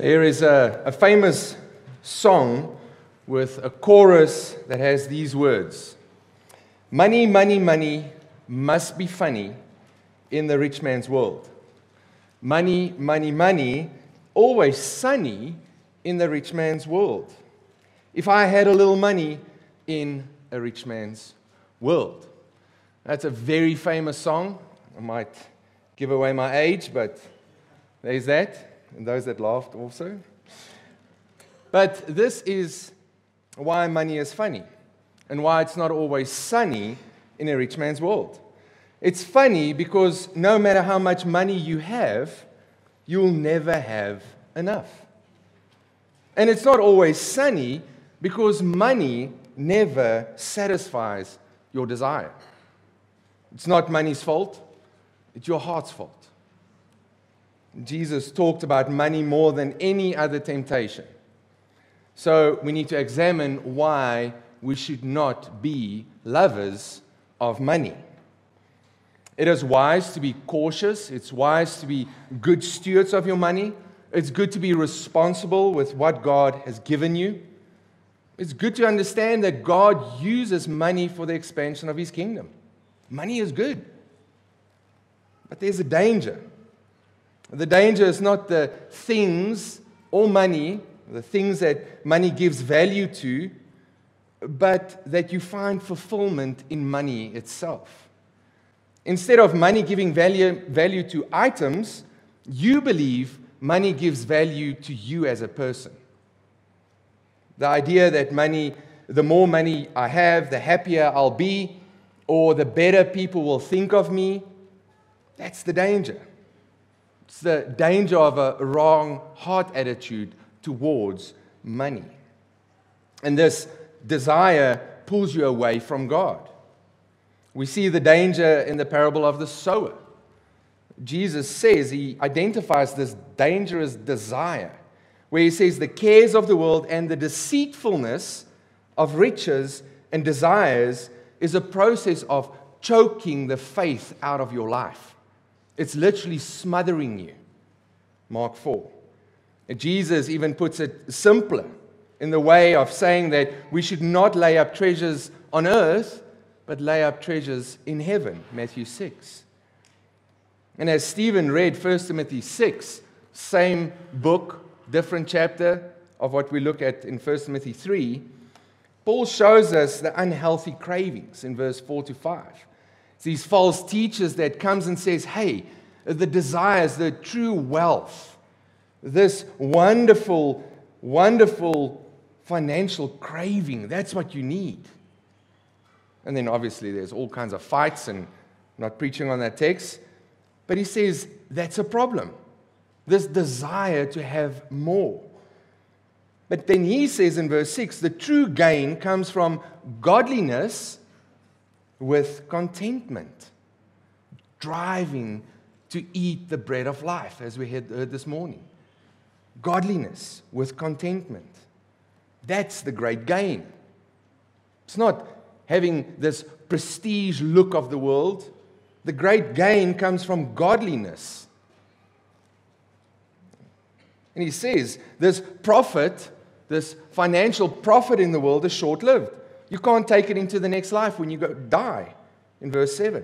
There is a famous song with a chorus that has these words: "Money, money, money must be funny in the rich man's world. Money, money, money, always sunny in the rich man's world. If I had a little money in a rich man's world." That's a very famous song. I might give away my age, but there's that. And those that laughed also. But this is why money is funny and why it's not always sunny in a rich man's world. It's funny because no matter how much money you have, you'll never have enough. And it's not always sunny because money never satisfies your desire. It's not money's fault, it's your heart's fault. Jesus talked about money more than any other temptation. So we need to examine why we should not be lovers of money. It is wise to be cautious. It's wise to be good stewards of your money. It's good to be responsible with what God has given you. It's good to understand that God uses money for the expansion of His kingdom. Money is good. But there's a danger. The danger is not the things or money, the things that money gives value to, but that you find fulfillment in money itself. Instead of money giving value to items, you believe money gives value to you as a person. The idea that money, the more money I have, the happier I'll be, or the better people will think of me, that's the danger. It's the danger of a wrong heart attitude towards money. And this desire pulls you away from God. We see the danger in the parable of the sower. Jesus says, He identifies this dangerous desire, where He says the cares of the world and the deceitfulness of riches and desires is a process of choking the faith out of your life. It's literally smothering you. Mark 4. And Jesus even puts it simpler in the way of saying that we should not lay up treasures on earth, but lay up treasures in heaven. Matthew 6. And as Stephen read 1 Timothy 6, same book, different chapter of what we look at in 1 Timothy 3, Paul shows us the unhealthy cravings in verse 4 to 5. It's these false teachers that comes and says, hey, the desires, the true wealth, this wonderful, wonderful financial craving, that's what you need. And then obviously there's all kinds of fights, and I'm not preaching on that text, but he says that's a problem, this desire to have more. But then he says in verse 6, the true gain comes from godliness with contentment, driving to eat the bread of life, as we heard this morning. Godliness with contentment. That's the great gain. It's not having this prestige look of the world. The great gain comes from godliness. And he says, this profit, this financial profit in the world is short-lived. You can't take it into the next life when you die, in verse 7.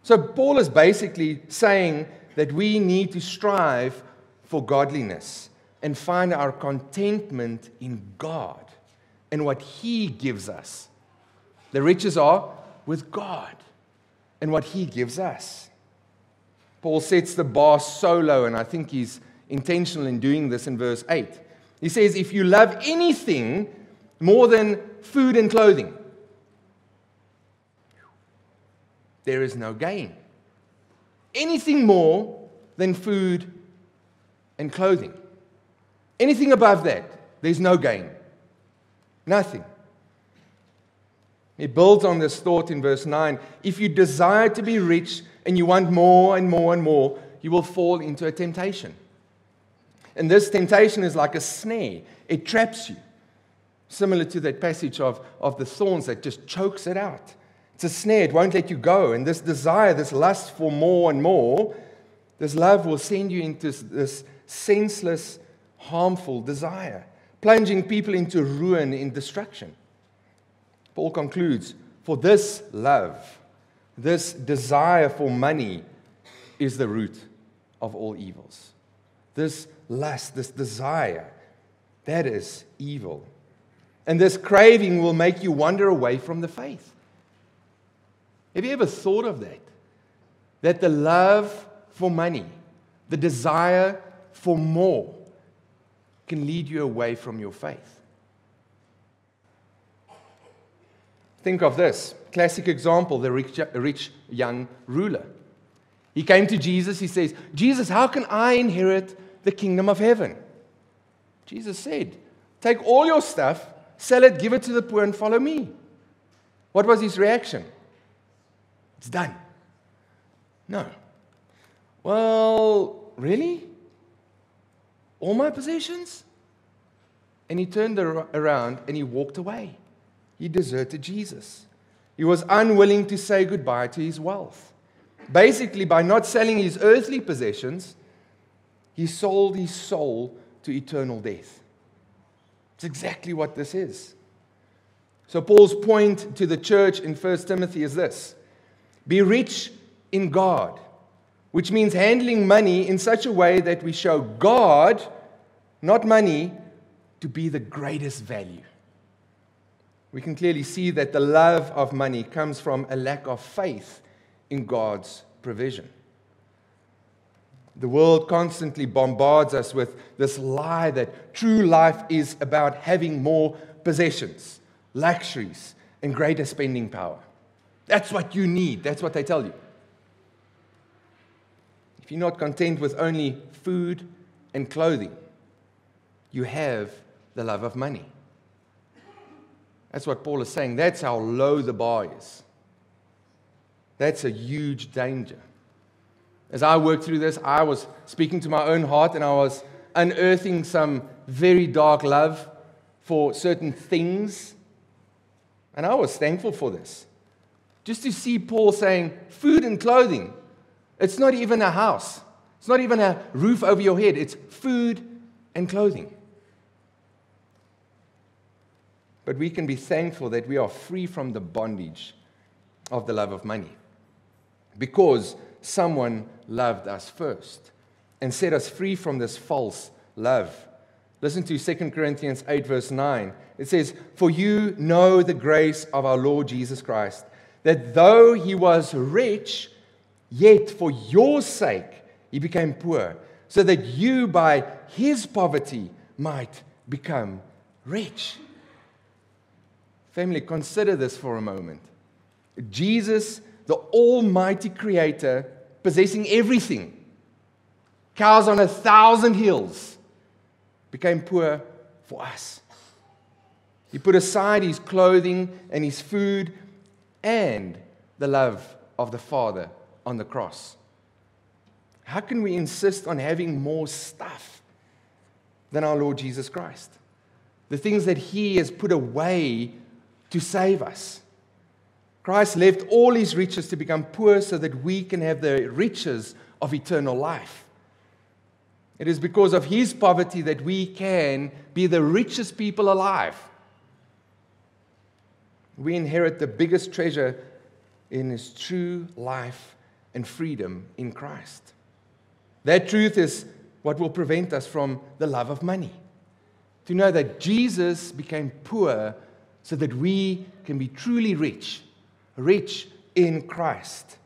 So Paul is basically saying that we need to strive for godliness and find our contentment in God and what He gives us. The riches are with God and what He gives us. Paul sets the bar so low, and I think he's intentional in doing this in verse 8. He says, if you love anything more than food and clothing, there is no gain. Anything more than food and clothing. Anything above that, there's no gain. Nothing. He builds on this thought in verse 9. If you desire to be rich and you want more and more and more, you will fall into a temptation. And this temptation is like a snare. It traps you. Similar to that passage of the thorns that just chokes it out. It's a snare. It won't let you go. And this desire, this lust for more and more, this love will send you into this senseless, harmful desire, plunging people into ruin and destruction. Paul concludes, for this love, this desire for money is the root of all evils. This lust, this desire, that is evil. And this craving will make you wander away from the faith. Have you ever thought of that? That the love for money, the desire for more, can lead you away from your faith. Think of this. Classic example, the rich young ruler. He came to Jesus, he says, Jesus, how can I inherit the kingdom of heaven? Jesus said, take all your stuff, sell it, give it to the poor, and follow me. What was his reaction? It's done. No. Well, really? All my possessions? And he turned around and he walked away. He deserted Jesus. He was unwilling to say goodbye to his wealth. Basically, by not selling his earthly possessions, he sold his soul to eternal death. It's exactly what this is. So Paul's point to the church in 1 Timothy is this: be rich in God, which means handling money in such a way that we show God, not money, to be the greatest value. We can clearly see that the love of money comes from a lack of faith in God's provision. The world constantly bombards us with this lie that true life is about having more possessions, luxuries, and greater spending power. That's what you need. That's what they tell you. If you're not content with only food and clothing, you have the love of money. That's what Paul is saying. That's how low the bar is. That's a huge danger. As I worked through this, I was speaking to my own heart and I was unearthing some very dark love for certain things. And I was thankful for this. Just to see Paul saying, food and clothing, it's not even a house. It's not even a roof over your head. It's food and clothing. But we can be thankful that we are free from the bondage of the love of money, because someone loved us first and set us free from this false love. Listen to 2 Corinthians 8, verse 9. It says, for you know the grace of our Lord Jesus Christ, that though he was rich, yet for your sake he became poor, so that you by his poverty might become rich. Family, consider this for a moment. Jesus, the almighty creator, possessing everything, cows on 1,000 hills, became poor for us. He put aside his clothing and his food and the love of the Father on the cross. How can we insist on having more stuff than our Lord Jesus Christ? The things that he has put away to save us. Christ left all his riches to become poor so that we can have the riches of eternal life. It is because of his poverty that we can be the richest people alive. We inherit the biggest treasure in his true life and freedom in Christ. That truth is what will prevent us from the love of money. To know that Jesus became poor so that we can be truly rich, rich in Christ.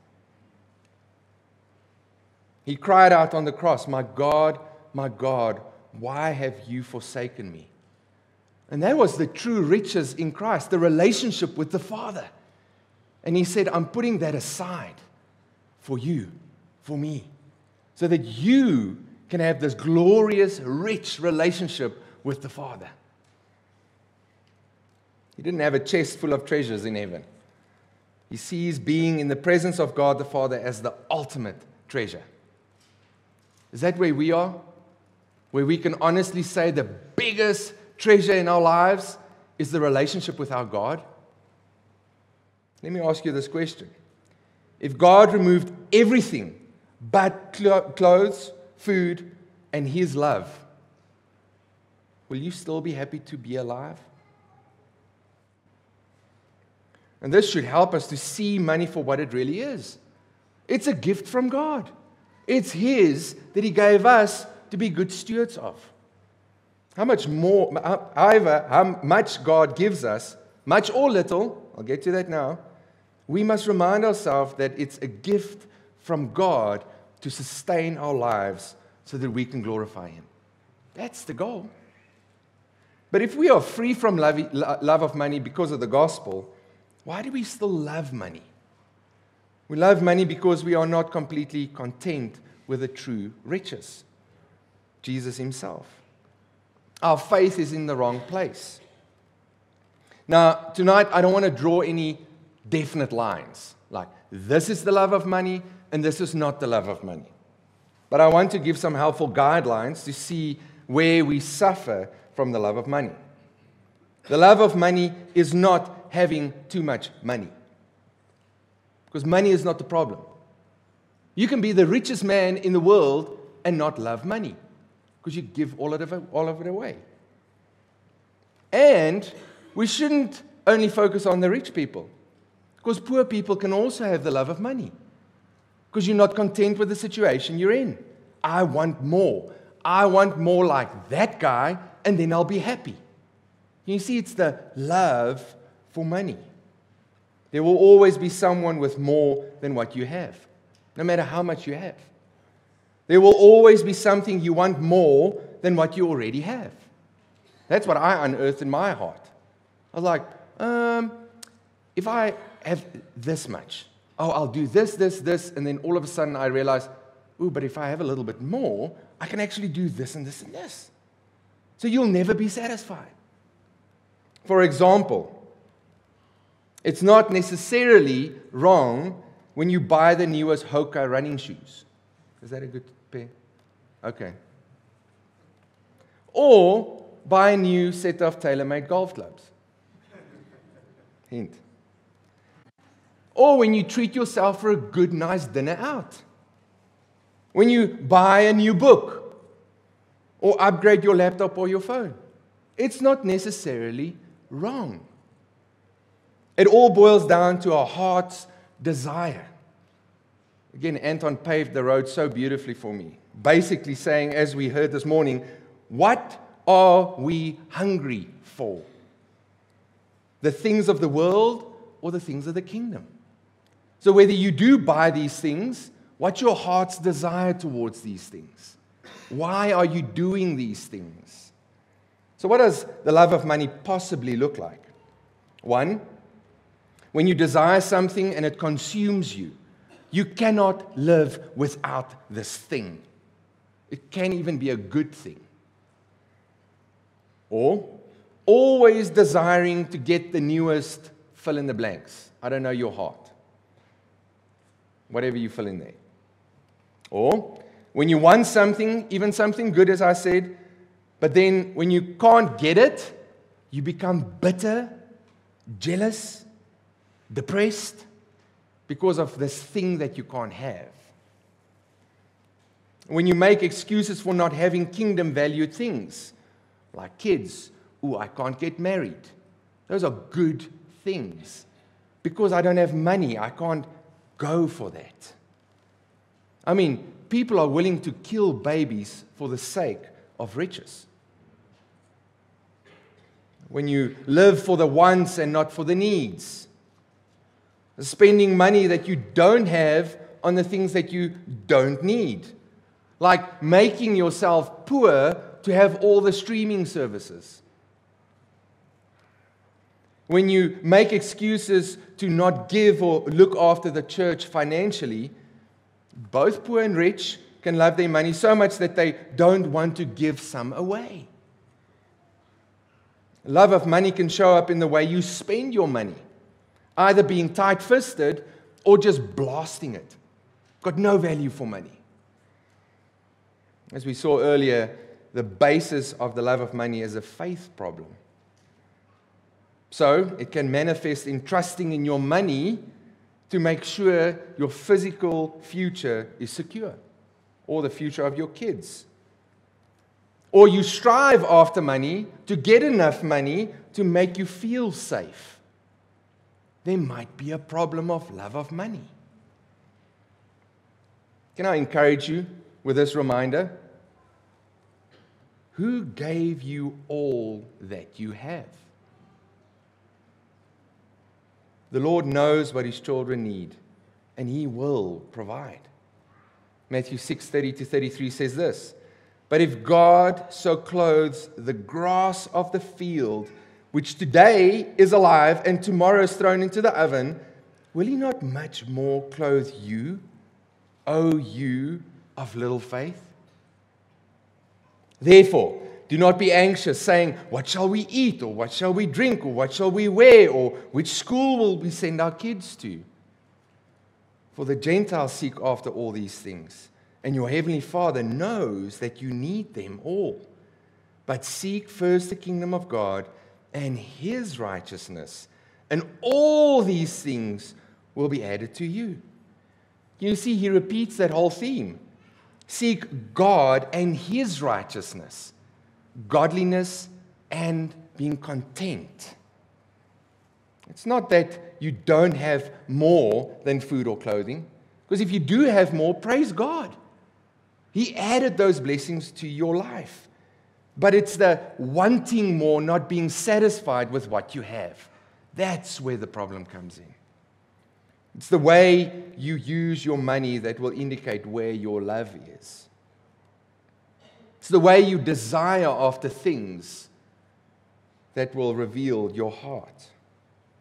He cried out on the cross, my God, why have you forsaken me? And that was the true riches in Christ, the relationship with the Father. And he said, I'm putting that aside for you, for me, so that you can have this glorious, rich relationship with the Father. He didn't have a chest full of treasures in heaven. He sees being in the presence of God the Father as the ultimate treasure. Is that where we are? Where we can honestly say the biggest treasure in our lives is the relationship with our God? Let me ask you this question. If God removed everything but clothes, food, and his love, will you still be happy to be alive? And this should help us to see money for what it really is. It's a gift from God. It's His that He gave us to be good stewards of. How much more, however, how much God gives us, much or little, I'll get to that now, we must remind ourselves that it's a gift from God to sustain our lives so that we can glorify Him. That's the goal. But if we are free from love of money because of the gospel, why do we still love money? We love money because we are not completely content with the true riches. Jesus Himself. Our faith is in the wrong place. Now, tonight, I don't want to draw any definite lines, like this is the love of money and this is not the love of money. But I want to give some helpful guidelines to see where we suffer from the love of money. The love of money is not having too much money, because money is not the problem. You can be the richest man in the world and not love money, because you give all of it away. And we shouldn't only focus on the rich people, because poor people can also have the love of money, because you're not content with the situation you're in. I want more. I want more like that guy, and then I'll be happy. You see, it's the love for money. There will always be someone with more than what you have, no matter how much you have. There will always be something you want more than what you already have. That's what I unearthed in my heart. I was like, if I have this much, I'll do this, and then all of a sudden I realize, but if I have a little bit more, I can actually do this and this and this. So you'll never be satisfied. For example, it's not necessarily wrong when you buy the newest Hoka running shoes. Is that a good pair? Okay. Or buy a new set of tailor-made golf clubs. Hint. Or when you treat yourself for a good, nice dinner out. When you buy a new book or upgrade your laptop or your phone. It's not necessarily wrong. It all boils down to our heart's desire. Again, Anton paved the road so beautifully for me. Basically saying, as we heard this morning, what are we hungry for? The things of the world or the things of the kingdom? So whether you do buy these things, what's your heart's desire towards these things? Why are you doing these things? So what does the love of money possibly look like? One, when you desire something and it consumes you, you cannot live without this thing. It can't even be a good thing. Or, always desiring to get the newest fill in the blanks. I don't know your heart. Whatever you fill in there. Or, when you want something, even something good, as I said, but then when you can't get it, you become bitter, jealous, depressed, because of this thing that you can't have. When you make excuses for not having kingdom-valued things, like kids, I can't get married. Those are good things. Because I don't have money, I can't go for that. I mean, people are willing to kill babies for the sake of riches. When you live for the wants and not for the needs. Spending money that you don't have on the things that you don't need. Like making yourself poor to have all the streaming services. When you make excuses to not give or look after the church financially, both poor and rich can love their money so much that they don't want to give some away. Love of money can show up in the way you spend your money, either being tight-fisted or just blasting it. Got no value for money. As we saw earlier, the basis of the love of money is a faith problem. So, it can manifest in trusting in your money to make sure your physical future is secure, or the future of your kids. Or you strive after money to get enough money to make you feel safe. There might be a problem of love of money. Can I encourage you with this reminder? Who gave you all that you have? The Lord knows what His children need, and He will provide. Matthew 6:30-33 says this, "But if God so clothes the grass of the field, which today is alive and tomorrow is thrown into the oven, will He not much more clothe you, O you of little faith? Therefore, do not be anxious, saying, 'What shall we eat? Or what shall we drink? Or what shall we wear? Or which school will we send our kids to?' For the Gentiles seek after all these things, and your heavenly Father knows that you need them all. But seek first the kingdom of God and His righteousness, and all these things will be added to you." You see, He repeats that whole theme. Seek God and His righteousness, godliness, and being content. It's not that you don't have more than food or clothing, because if you do have more, praise God. He added those blessings to your life. But it's the wanting more, not being satisfied with what you have. That's where the problem comes in. It's the way you use your money that will indicate where your love is. It's the way you desire after things that will reveal your heart.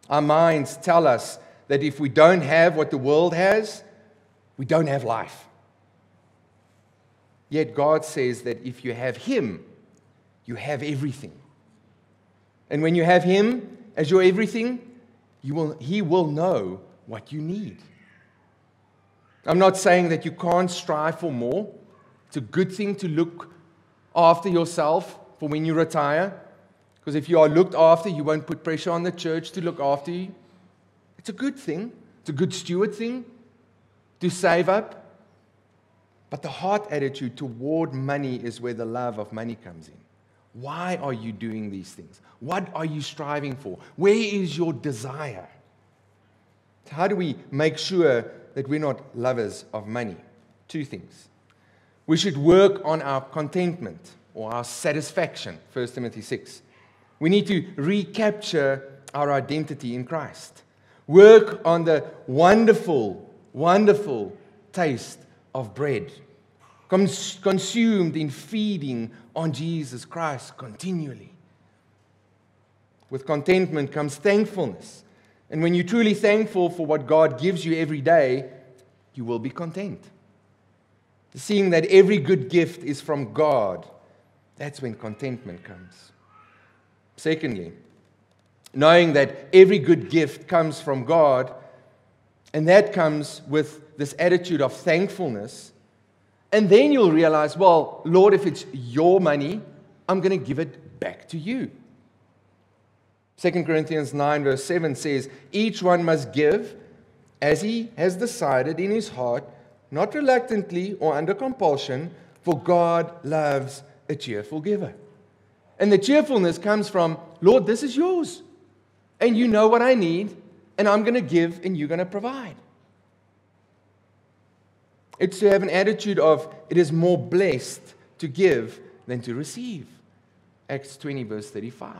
Our minds tell us that if we don't have what the world has, we don't have life. Yet God says that if you have Him, you have everything. And when you have Him as your everything, He will know what you need. I'm not saying that you can't strive for more. It's a good thing to look after yourself for when you retire. Because if you are looked after, you won't put pressure on the church to look after you. It's a good thing. It's a good steward thing to save up. But the heart attitude toward money is where the love of money comes in. Why are you doing these things? What are you striving for? Where is your desire? How do we make sure that we're not lovers of money? Two things. We should work on our contentment or our satisfaction, 1 Timothy 6. We need to recapture our identity in Christ. Work on the wonderful, wonderful taste of bread, consumed in feeding on Jesus Christ continually. With contentment comes thankfulness. And when you're truly thankful for what God gives you every day, you will be content. Seeing that every good gift is from God, that's when contentment comes. Secondly, knowing that every good gift comes from God, and that comes with this attitude of thankfulness, and then you'll realize, well, Lord, if it's your money, I'm going to give it back to you. 2 Corinthians 9 verse 7 says, "Each one must give as he has decided in his heart, not reluctantly or under compulsion, for God loves a cheerful giver." And the cheerfulness comes from, Lord, this is yours. And you know what I need, and I'm going to give, and you're going to provide. It's to have an attitude of, it is more blessed to give than to receive. Acts 20 verse 35.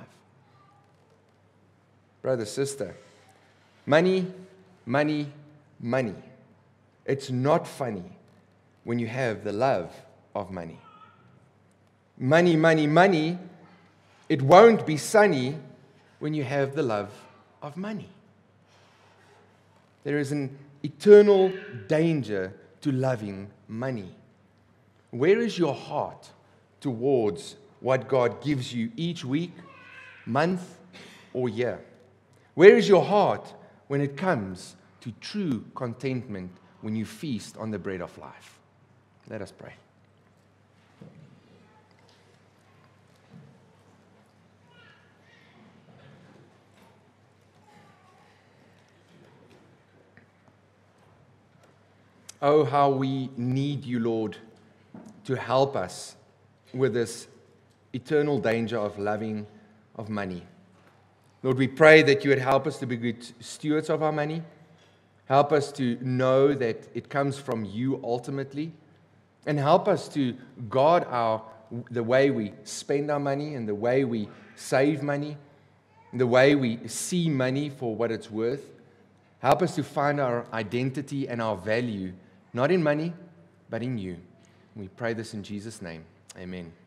Brother, sister, money, money, money. It's not funny when you have the love of money. Money, money, money. It won't be sunny when you have the love of money. There is an eternal danger to loving money. Where is your heart towards what God gives you each week, month, or year? Where is your heart when it comes to true contentment when you feast on the bread of life? Let us pray. Oh, how we need you, Lord, to help us with this eternal danger of loving of money. Lord, we pray that you would help us to be good stewards of our money. Help us to know that it comes from you ultimately. And help us to guard the way we spend our money and the way we save money, the way we see money for what it's worth. Help us to find our identity and our value, not in money, but in you. We pray this in Jesus' name. Amen.